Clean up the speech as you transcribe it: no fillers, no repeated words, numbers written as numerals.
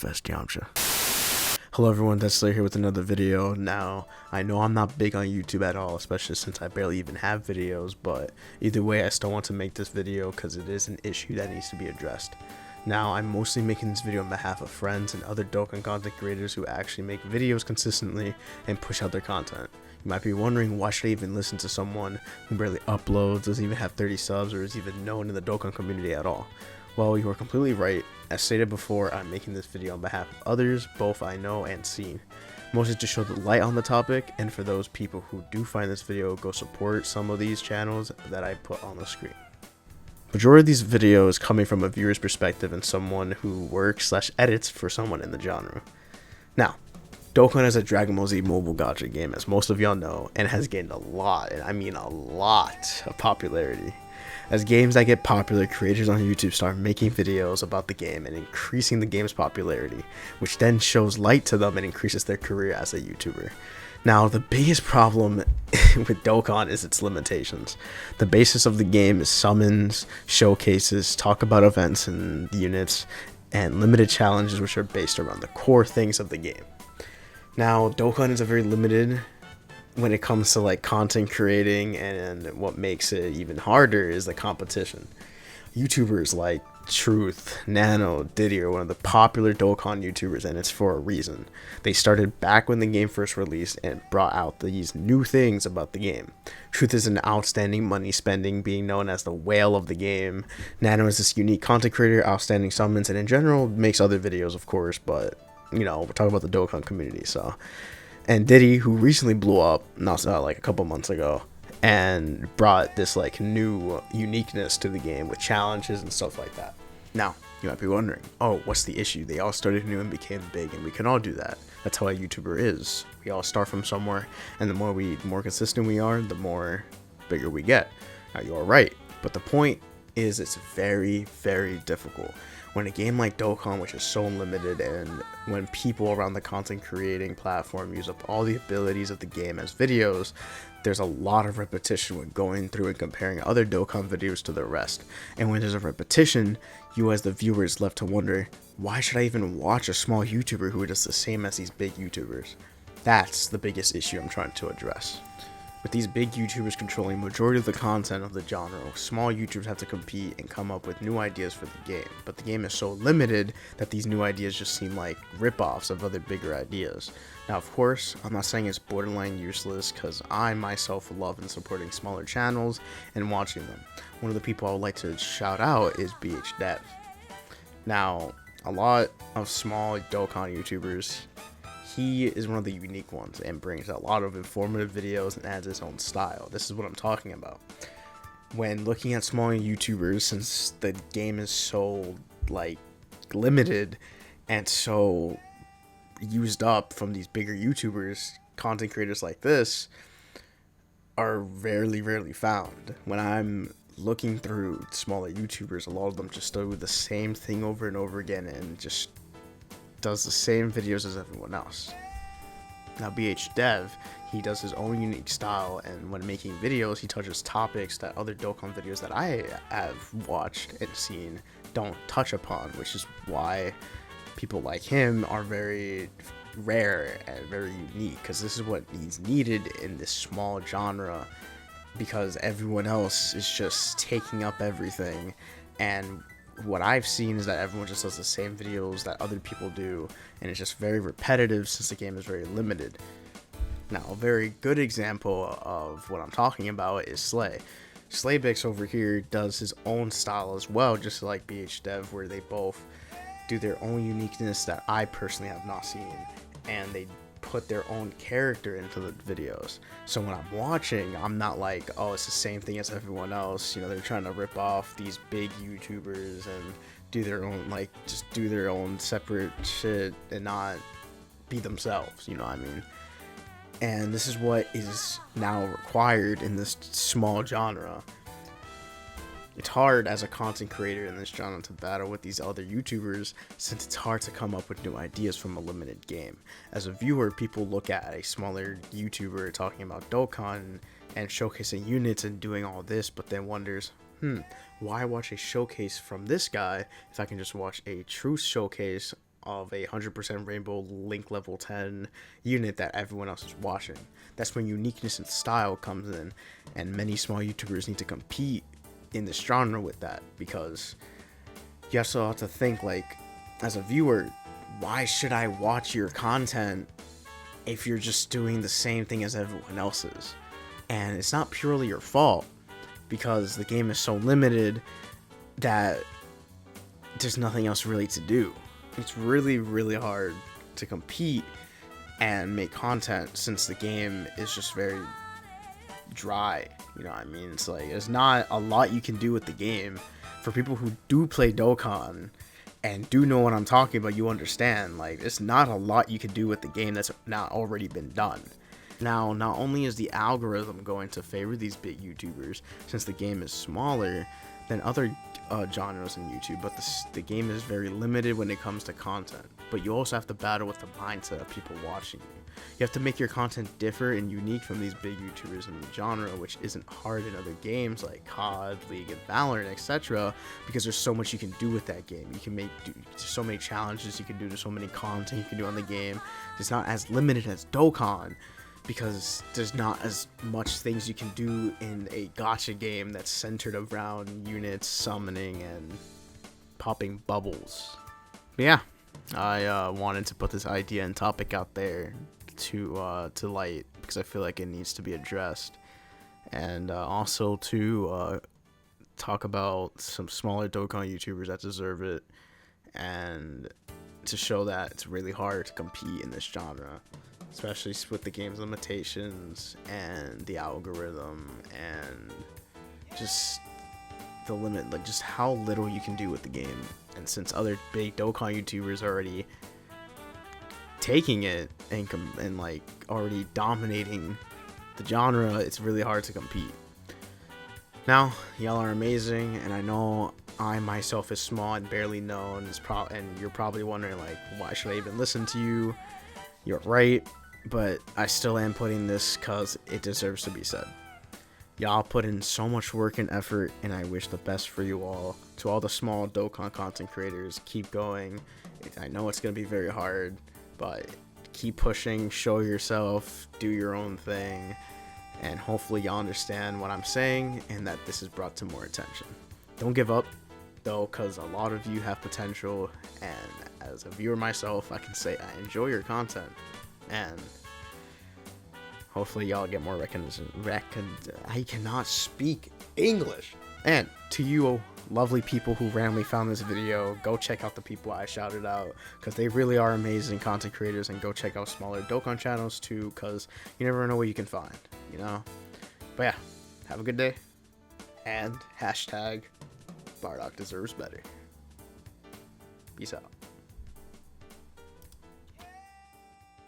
Fest Yamcha. Hello everyone, that's Slayer here with another video. Now, I know I'm not big on YouTube at all, especially since I barely even have videos, but either way I still want to make this video because it is an issue that needs to be addressed. Now, I'm mostly making this video on behalf of friends and other Dokkan content creators who actually make videos consistently and push out their content. You might be wondering, why should I even listen to someone who barely uploads, doesn't even have 30 subs, or is even known in the Dokkan community at all? Well, you are completely right. As stated before, I'm making this video on behalf of others, both I know and seen. Mostly to show the light on the topic, and for those people who do find this video, go support some of these channels that I put on the screen. Majority of these videos coming from a viewer's perspective and someone who works/edits for someone in the genre. Now, Dokkan is a Dragon Ball Z mobile gacha game, as most of y'all know, and has gained a lot, and I mean a lot, of popularity. As games that get popular, creators on YouTube start making videos about the game and increasing the game's popularity, which then shows light to them and increases their career as a YouTuber. Now, the biggest problem with Dokkan is its limitations. The basis of the game is summons, showcases, talk about events and units, and limited challenges which are based around the core things of the game. Now, Dokkan is a very limited when it comes to like content creating, and what makes it even harder is the competition. YouTubers like Truth, Nano, Diddy are one of the popular Dokkan YouTubers, and it's for a reason. They started back when the game first released and brought out these new things about the game. Truth is an outstanding money spending, being known as the whale of the game. Nano is this unique content creator, outstanding summons, and in general makes other videos, of course, but you know, we're talking about the Dokkan community, so. And Diddy, who recently blew up, not like a couple months ago, and brought this like new uniqueness to the game with challenges and stuff like that. Now, you might be wondering, oh, what's the issue? They all started new and became big, and we can all do that. That's how a YouTuber is. We all start from somewhere, and the more consistent we are, the more bigger we get. Now, you are right, but the point is it's very, very difficult. When a game like Dokkan, which is so limited, and when people around the content creating platform use up all the abilities of the game as videos, there's a lot of repetition when going through and comparing other Dokkan videos to the rest. And when there's a repetition, you as the viewer is left to wonder, why should I even watch a small YouTuber who does the same as these big YouTubers? That's the biggest issue I'm trying to address. With these big YouTubers controlling majority of the content of the genre, small YouTubers have to compete and come up with new ideas for the game. But the game is so limited that these new ideas just seem like rip-offs of other bigger ideas. Now, of course, I'm not saying it's borderline useless, because I myself love and supporting smaller channels and watching them. One of the people I would like to shout out is BHDev. Now, a lot of small Dokkan YouTubers, he is one of the unique ones and brings a lot of informative videos and adds his own style. This is what I'm talking about. When looking at smaller YouTubers, since the game is so like limited and so used up from these bigger YouTubers, content creators like this are rarely found. When I'm looking through smaller YouTubers, a lot of them just do the same thing over and over again and just does the same videos as everyone else. Now, BHDev, he does his own unique style, and when making videos, he touches topics that other Dokkan videos that I have watched and seen don't touch upon, which is why people like him are very rare and very unique, because this is what is needed in this small genre, because everyone else is just taking up everything. And what I've seen is that everyone just does the same videos that other people do, and it's just very repetitive since the game is very limited. Now, a very good example of what I'm talking about is Slay. Slaybix over here does his own style as well, just like BHDev, where they both do their own uniqueness that I personally have not seen, and they put their own character into the videos. So when I'm watching, I'm not like, oh, it's the same thing as everyone else. You know, they're trying to rip off these big YouTubers and do their own, like, just do their own separate shit and not be themselves, you know what I mean? And this is what is now required in this small genre. It's hard as a content creator in this genre to battle with these other YouTubers, since it's hard to come up with new ideas from a limited game. As a viewer, people look at a smaller YouTuber talking about Dokkan and showcasing units and doing all this, but then wonders, why watch a showcase from this guy if I can just watch a truth showcase of a 100% rainbow link level 10 unit that everyone else is watching. That's when uniqueness and style comes in, and many small YouTubers need to compete in this genre with that, because you also have to think, like, as a viewer, why should I watch your content if you're just doing the same thing as everyone else's? And it's not purely your fault, because the game is so limited that there's nothing else really to do. It's really, really hard to compete and make content since the game is just very dry. You know what I mean? It's like, there's not a lot you can do with the game. For people who do play Dokkan and do know what I'm talking about, you understand, like, there's not a lot you can do with the game that's not already been done. Now, not only is the algorithm going to favor these big YouTubers, since the game is smaller than other genres in YouTube, but the game is very limited when it comes to content. But you also have to battle with the mindset of people watching you. You have to make your content differ and unique from these big YouTubers in the genre, which isn't hard in other games like COD, League, and Valorant, etc. Because there's so much you can do with that game. You can there's so many challenges you can do, there's so many content you can do on the game. It's not as limited as Dokkan, because there's not as much things you can do in a gacha game that's centered around units, summoning, and popping bubbles. But yeah, I wanted to put this idea and topic out there to light, because I feel like it needs to be addressed, and also to talk about some smaller Dokkan YouTubers that deserve it, and to show that it's really hard to compete in this genre, especially with the game's limitations and the algorithm and just the limit, like just how little you can do with the game. And since other big Dokkan YouTubers are already taking it and like already dominating the genre, it's really hard to compete. Now, y'all are amazing, and I know I myself is small and barely known, and you're probably wondering, like, why should I even listen to you? You're right, but I still am putting this because it deserves to be said. Y'all put in so much work and effort, and I wish the best for you all. To all the small Dokkan content creators, keep going. I know it's going to be very hard, but keep pushing, show yourself, do your own thing, and hopefully y'all understand what I'm saying and that this is brought to more attention. Don't give up, though, because a lot of you have potential, and as a viewer myself, I can say I enjoy your content, and hopefully y'all get more recognition. I cannot speak English. And to you lovely people who randomly found this video, go check out the people I shouted out, because they really are amazing content creators, and go check out smaller Dokkan channels too, because you never know what you can find, you know? But yeah, have a good day, and hashtag Bardock deserves better. Peace out.